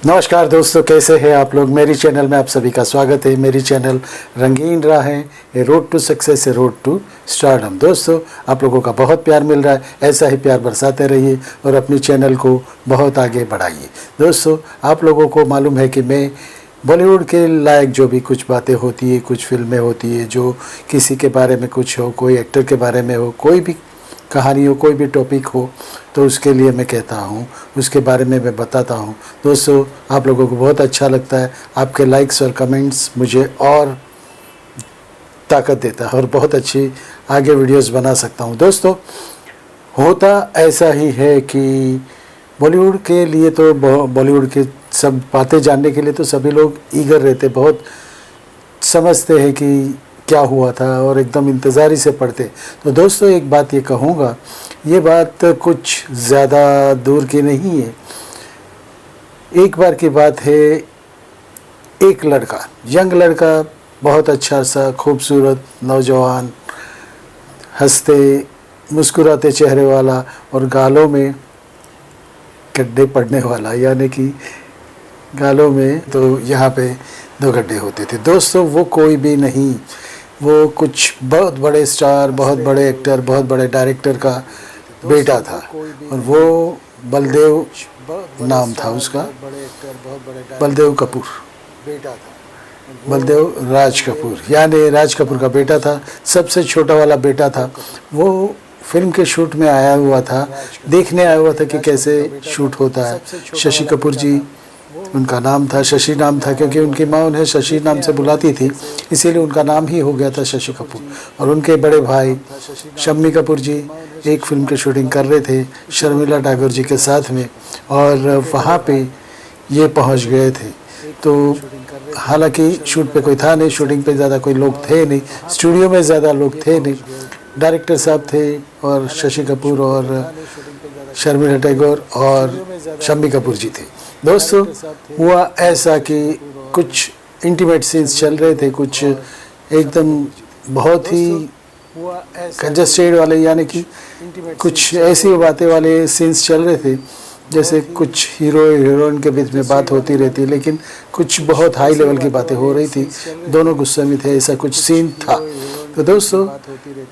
नमस्कार दोस्तों, कैसे हैं आप लोग। मेरी चैनल में आप सभी का स्वागत है। मेरी channel Rangeen Raahein, a road to success, a road to stardom. दोस्तों, आप लोगों का बहुत प्यार मिल रहा है, ऐसा ही प्यार बरसाते रहिए और अपनी चैनल को बहुत आगे बढ़ाइए। दोस्तों, आप लोगों को मालूम है कि मैं बॉलीवुड के लायक जो भी कुछ बातें होती है, कुछ फिल्में होती है, जो किसी के बारे में कुछ हो, कोई एक्टर के बारे में हो, कोई भी कहानी हो, कोई भी टॉपिक हो, तो उसके लिए मैं कहता हूँ, उसके बारे में मैं बताता हूँ। दोस्तों, आप लोगों को बहुत अच्छा लगता है, आपके लाइक्स और कमेंट्स मुझे और ताकत देता है और बहुत अच्छी आगे वीडियोस बना सकता हूँ। दोस्तों, होता ऐसा ही है कि बॉलीवुड के लिए तो बॉलीवुड के सब बातें जानने के लिए तो सभी लोग ईगर रहते, बहुत समझते हैं कि क्या हुआ था और एकदम इंतज़ारी से पढ़ते। तो दोस्तों, एक बात ये कहूँगा, ये बात कुछ ज़्यादा दूर की नहीं है। एक बार की बात है, एक लड़का, यंग लड़का, बहुत अच्छा सा खूबसूरत नौजवान, हंसते मुस्कुराते चेहरे वाला और गालों में गड्ढे पड़ने वाला, यानी कि गालों में तो यहाँ पे 2 गड्ढे होते थे। दोस्तों, वो कोई भी नहीं, वो कुछ बहुत बड़े स्टार, बहुत बड़े एक्टर, बहुत बड़े डायरेक्टर का बेटा था और वो बलदेव नाम था उसका, बलदेव कपूर, बलदेव राज कपूर, यानी राज कपूर का बेटा था, सबसे छोटा वाला बेटा था। वो फिल्म के शूट में आया हुआ था, देखने आया हुआ था कि कैसे शूट होता है। शशि कपूर जी उनका नाम था, शशि नाम था, क्योंकि उनकी माँ उन्हें शशि नाम से बुलाती थी, इसीलिए उनका नाम ही हो गया था शशि कपूर। और उनके बड़े भाई शम्मी कपूर जी एक फिल्म की शूटिंग कर रहे थे शर्मिला टैगोर जी के साथ में, और वहाँ पे ये पहुँच गए थे। तो हालांकि शूट पे कोई था नहीं, शूटिंग पे ज़्यादा कोई लोग थे नहीं, स्टूडियो में ज़्यादा लोग थे नहीं, डायरेक्टर साहब थे और शशि कपूर और शर्मिला टैगोर और शम्मी कपूर जी थे। दोस्तों, हुआ ऐसा कि कुछ इंटीमेट सीन्स चल रहे थे, कुछ एकदम बहुत ही कंजस्टेड वाले, यानी कि कुछ ऐसी बातें वाले सीन्स चल रहे थे जैसे कुछ हीरो हीरोइन के बीच में बात होती रहती, लेकिन कुछ बहुत हाई लेवल की बातें हो रही थी, दोनों गुस्से में थे, ऐसा कुछ सीन था। तो दोस्तों,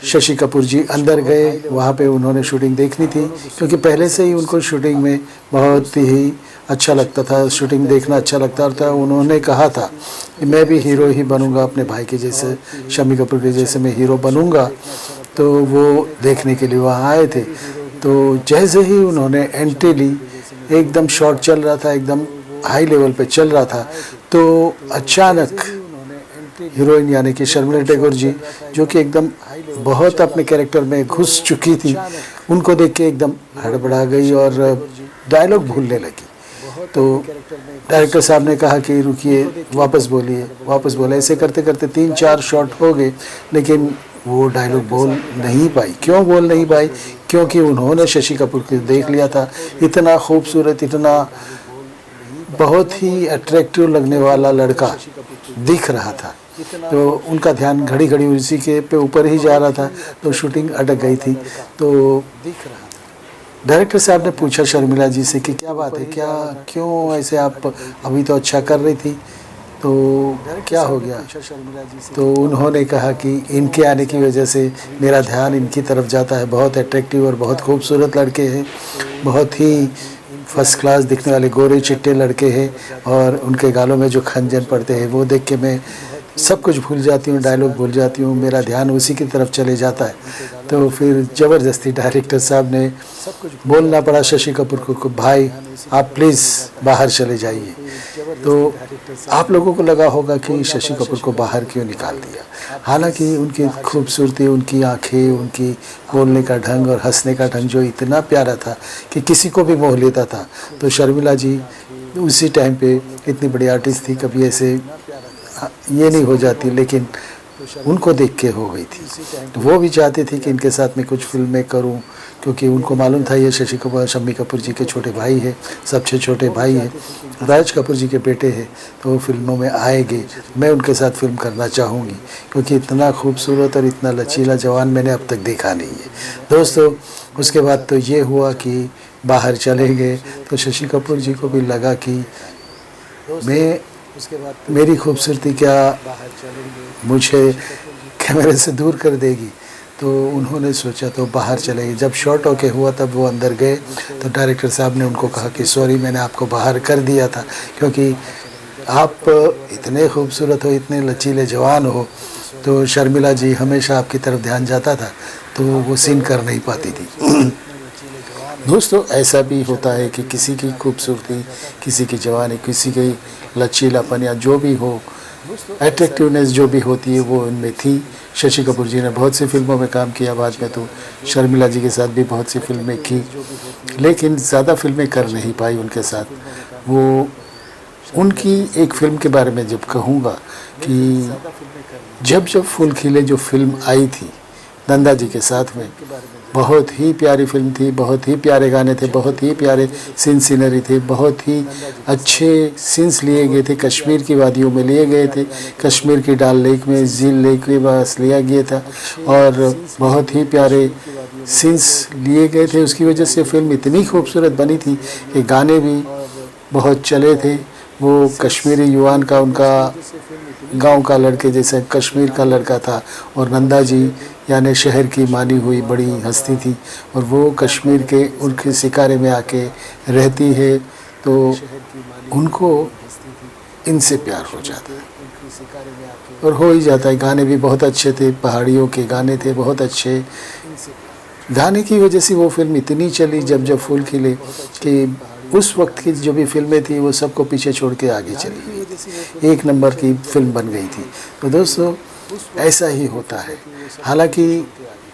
शशि कपूर जी अंदर गए, वहाँ पे उन्होंने शूटिंग देखनी थी, क्योंकि पहले से ही उनको शूटिंग में बहुत ही अच्छा लगता था, शूटिंग देखना अच्छा लगता था। उन्होंने कहा था कि मैं भी हीरो ही बनूंगा, अपने भाई के जैसे, शम्मी कपूर के जैसे मैं हीरो बनूंगा। तो वो देखने के लिए वहाँ आए थे। तो जैसे ही उन्होंने एंट्री ली, एकदम शॉट चल रहा था, एकदम हाई लेवल पे चल रहा था, तो अचानक हीरोइन यानी कि शर्मिला टैगोर जी, जो कि एकदम बहुत अपने कैरेक्टर में घुस चुकी थी, उनको देख के एकदम हड़बड़ा गई और डायलॉग भूलने लगी। तो डायरेक्टर साहब ने कहा कि रुकिए, वापस बोलिए, वापस बोले। ऐसे करते करते 3-4 शॉट हो गए, लेकिन वो डायलॉग बोल नहीं पाई। क्यों बोल नहीं पाई? क्योंकि उन्होंने शशि कपूर को देख लिया था, इतना खूबसूरत, इतना बहुत ही अट्रैक्टिव लगने वाला लड़का दिख रहा था। तो उनका ध्यान घड़ी घड़ी उसी के पे ऊपर ही जा रहा था, तो शूटिंग अटक गई थी। तो डायरेक्टर साहब ने पूछा शर्मिला जी से कि क्या बात है, क्या क्यों ऐसे, आप अभी तो अच्छा कर रही थी, तो क्या हो गया? तो उन्होंने कहा कि इनके आने की वजह से मेरा ध्यान इनकी तरफ जाता है, बहुत अट्रैक्टिव और बहुत खूबसूरत लड़के हैं, बहुत ही फर्स्ट क्लास दिखने वाले गोरे चिट्टे लड़के हैं, और उनके गालों में जो खंजन पड़ते हैं वो देख के मैं सब कुछ भूल जाती हूँ, डायलॉग भूल जाती हूँ, मेरा ध्यान उसी की तरफ चले जाता है। तो फिर ज़बरदस्ती डायरेक्टर साहब ने बोलना पड़ा शशि कपूर को, भाई आप प्लीज़ बाहर चले जाइए। तो आप लोगों को लगा होगा कि शशि कपूर को बाहर क्यों निकाल दिया। हालांकि उनकी खूबसूरती, उनकी आंखें, उनकी बोलने का ढंग और हंसने का ढंग जो इतना प्यारा था कि किसी को भी मोह लेता था। तो शर्मिला जी उसी टाइम पे इतनी बड़ी आर्टिस्ट थी, कभी ऐसे ये नहीं हो जाती, लेकिन उनको देख के हो गई थी। तो वो भी चाहती थी कि इनके साथ में कुछ फिल्में करूं, क्योंकि उनको मालूम था ये शशि कपूर शम्मी कपूर जी के छोटे भाई है, सबसे छोटे भाई हैं, राज कपूर जी के बेटे हैं, तो वो फिल्मों में आएंगे, मैं उनके साथ फिल्म करना चाहूँगी, क्योंकि इतना खूबसूरत और इतना लचीला जवान मैंने अब तक देखा नहीं है। दोस्तों, उसके बाद तो ये हुआ कि बाहर चले गए, तो शशि कपूर जी को भी लगा कि मैं मेरी खूबसूरती क्या मुझे कैमरे से दूर कर देगी, तो उन्होंने सोचा तो बाहर चले गए। जब शॉट ओके हुआ तब वो अंदर गए तो डायरेक्टर साहब ने उनको कहा कि सॉरी, मैंने आपको बाहर कर दिया था, क्योंकि आप इतने खूबसूरत हो, इतने लचीले जवान हो, तो शर्मिला जी हमेशा आपकी तरफ ध्यान जाता था, तो वो सीन कर नहीं पाती थी। दोस्तों, ऐसा भी होता है कि किसी की खूबसूरती, किसी की जवानी, किसी की लचीलापन या जो भी हो, एट्रैक्टिवनेस जो भी होती है वो उनमें थी। शशि कपूर जी ने बहुत सी फिल्मों में काम किया, बाद में तो शर्मिला जी के साथ भी बहुत सी फिल्में की, लेकिन ज़्यादा फिल्में कर नहीं पाई उनके साथ। वो उनकी एक फ़िल्म के बारे में जब कहूँगा कि जब जब फूल खिले जो फिल्म आई थी नंदा जी के साथ में, बहुत ही प्यारी फिल्म थी, बहुत ही प्यारे गाने थे, बहुत ही प्यारे सीनरी थे, बहुत ही अच्छे सीन्स लिए गए थे, कश्मीर की वादियों में लिए गए थे, कश्मीर की डाल लेक में, झील लेक के पास लिया गया था, और बहुत ही प्यारे सीन्स लिए गए थे। उसकी वजह से फिल्म इतनी खूबसूरत बनी थी कि गाने भी बहुत चले थे। वो कश्मीरी युवान का, उनका गांव का लड़के जैसे कश्मीर का लड़का था, और नंदा जी यानी शहर की मानी हुई बड़ी हस्ती थी, और वो कश्मीर के उनके शिकारे में आके रहती है, तो उनको इनसे प्यार हो जाता है और हो ही जाता है। गाने भी बहुत अच्छे थे, पहाड़ियों के गाने थे बहुत अच्छे। गाने की वजह से वो फिल्म इतनी चली जब जब फूल खिले कि उस वक्त की जो भी फिल्में थी वो सबको पीछे छोड़ के आगे चली गई, एक नंबर की फिल्म बन गई थी। तो दोस्तों, ऐसा ही होता है। हालांकि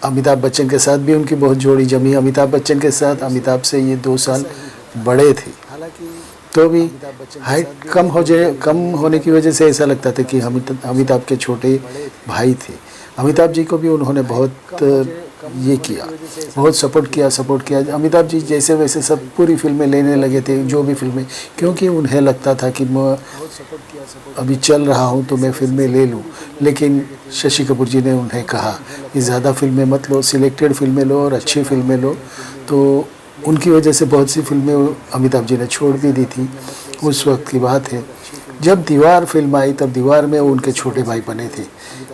अमिताभ बच्चन के साथ भी उनकी बहुत जोड़ी जमी। अमिताभ बच्चन के साथ, अमिताभ से ये 2 साल बड़े थे, तो भी हाइट कम होने की वजह से ऐसा लगता था कि अमिताभ के छोटे भाई थे। अमिताभ जी को भी उन्होंने बहुत ये किया, बहुत सपोर्ट किया। अमिताभ जी जैसे वैसे सब पूरी फिल्में लेने लगे थे, जो भी फिल्में, क्योंकि उन्हें लगता था कि मैं अभी चल रहा हूँ तो मैं फिल्में ले लूँ। लेकिन शशि कपूर जी ने उन्हें कहा कि ज़्यादा फिल्में मत लो, सिलेक्टेड फिल्में लो और अच्छी फिल्में लो। तो उनकी वजह से बहुत सी फिल्में अमिताभ जी ने छोड़ भी दी थी। उस वक्त की बात है जब दीवार फिल्म आई, तब दीवार में उनके छोटे भाई बने थे।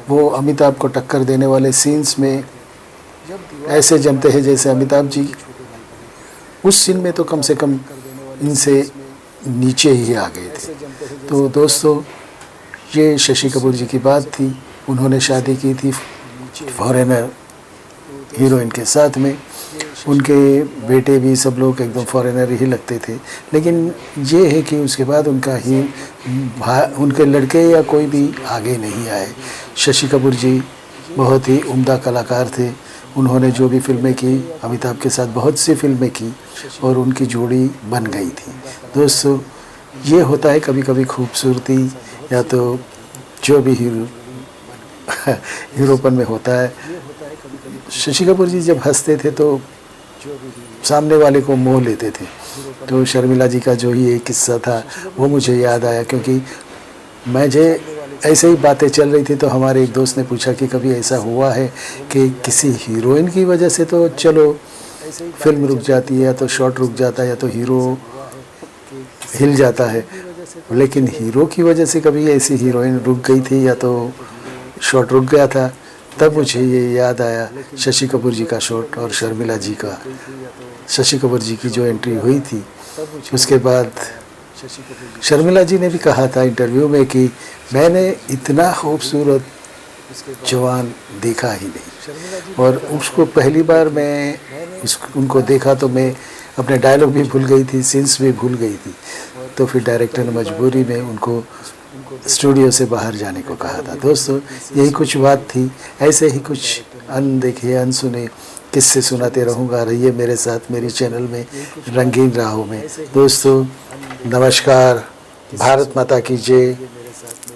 वो अमिताभ को टक्कर देने वाले सीन्स में ऐसे जमते हैं जैसे अमिताभ जी उस सीन में तो कम से कम इनसे नीचे ही आ गए थे। तो दोस्तों, ये शशि कपूर जी की बात थी। उन्होंने शादी की थी फॉरेनर हीरोइन के साथ में। उनके बेटे भी सब लोग एकदम फॉरेनर ही लगते थे, लेकिन ये है कि उसके बाद उनके लड़के या कोई भी आगे नहीं आए। शशि कपूर जी बहुत ही उम्दा कलाकार थे। उन्होंने जो भी फिल्में की, अमिताभ के साथ बहुत सी फिल्में की और उनकी जोड़ी बन गई थी। दोस्तों, ये होता है कभी कभी खूबसूरती या तो जो भी हीरोपन में होता है। शशि कपूर जी जब हंसते थे तो सामने वाले को मोह लेते थे। तो शर्मिला जी का जो ही एक किस्सा था वो मुझे याद आया, क्योंकि मुझे ऐसे ही बातें चल रही थी तो हमारे एक दोस्त ने पूछा कि कभी ऐसा हुआ है कि किसी हीरोइन की वजह से तो चलो फिल्म रुक जाती है, या तो शॉट रुक जाता है, या तो हीरो हिल जाता है, लेकिन हीरो की वजह से कभी ऐसी हीरोइन रुक गई थी या तो शॉट रुक गया था। तब मुझे ये याद आया शशि कपूर जी का शॉट और शर्मिला जी का। शशि कपूर जी की जो एंट्री हुई थी, उसके बाद शर्मिला जी ने भी कहा था इंटरव्यू में कि मैंने इतना खूबसूरत जवान देखा ही नहीं, और उसको पहली बार मैं उनको देखा तो मैं अपने डायलॉग भी भूल गई थी, सीन्स भी भूल गई थी। तो फिर डायरेक्टर ने मजबूरी में उनको स्टूडियो से बाहर जाने को कहा था। दोस्तों, यही कुछ बात थी। ऐसे ही कुछ अनदेखे अनसुने किस्से सुनाते रहूँगा। रहिए मेरे साथ मेरी चैनल में रंगीन राहों में। दोस्तों, नमस्कार। भारत माता की जय।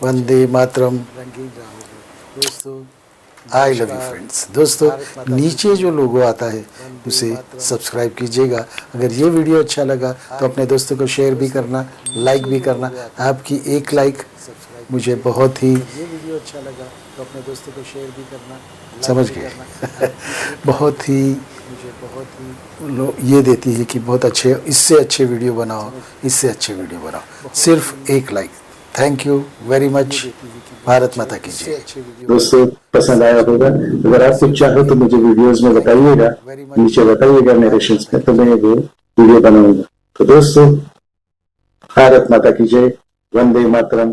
वंदे मातरम। दोस्तों, आई लव यू फ्रेंड्स। दोस्तों, नीचे जो लोगो आता है उसे सब्सक्राइब कीजिएगा। अगर ये वीडियो अच्छा लगा तो अपने दोस्तों को शेयर भी करना, लाइक भी करना। आपकी एक लाइक मुझे बहुत ही, ये वीडियो अच्छा लगा तो अपने दोस्तों को शेयर भी करना, समझ गए बहुत ही मुझे बहुत ही ये देती है कि बहुत अच्छे, इससे अच्छे वीडियो बनाओ, इससे अच्छे वीडियो बनाओ। सिर्फ एक like. Thank you very much. Bharat माता की जय। दोस्तों पसंद आया होगा, अगर आप कुछ चाहो तो मुझे वीडियोस में बताइएगा, नीचे बताइएगा नरेशंस में, तो मैं वो वीडियो बनाऊंगा। तो दोस्तों भारत माता की जय, वंदे मातरम।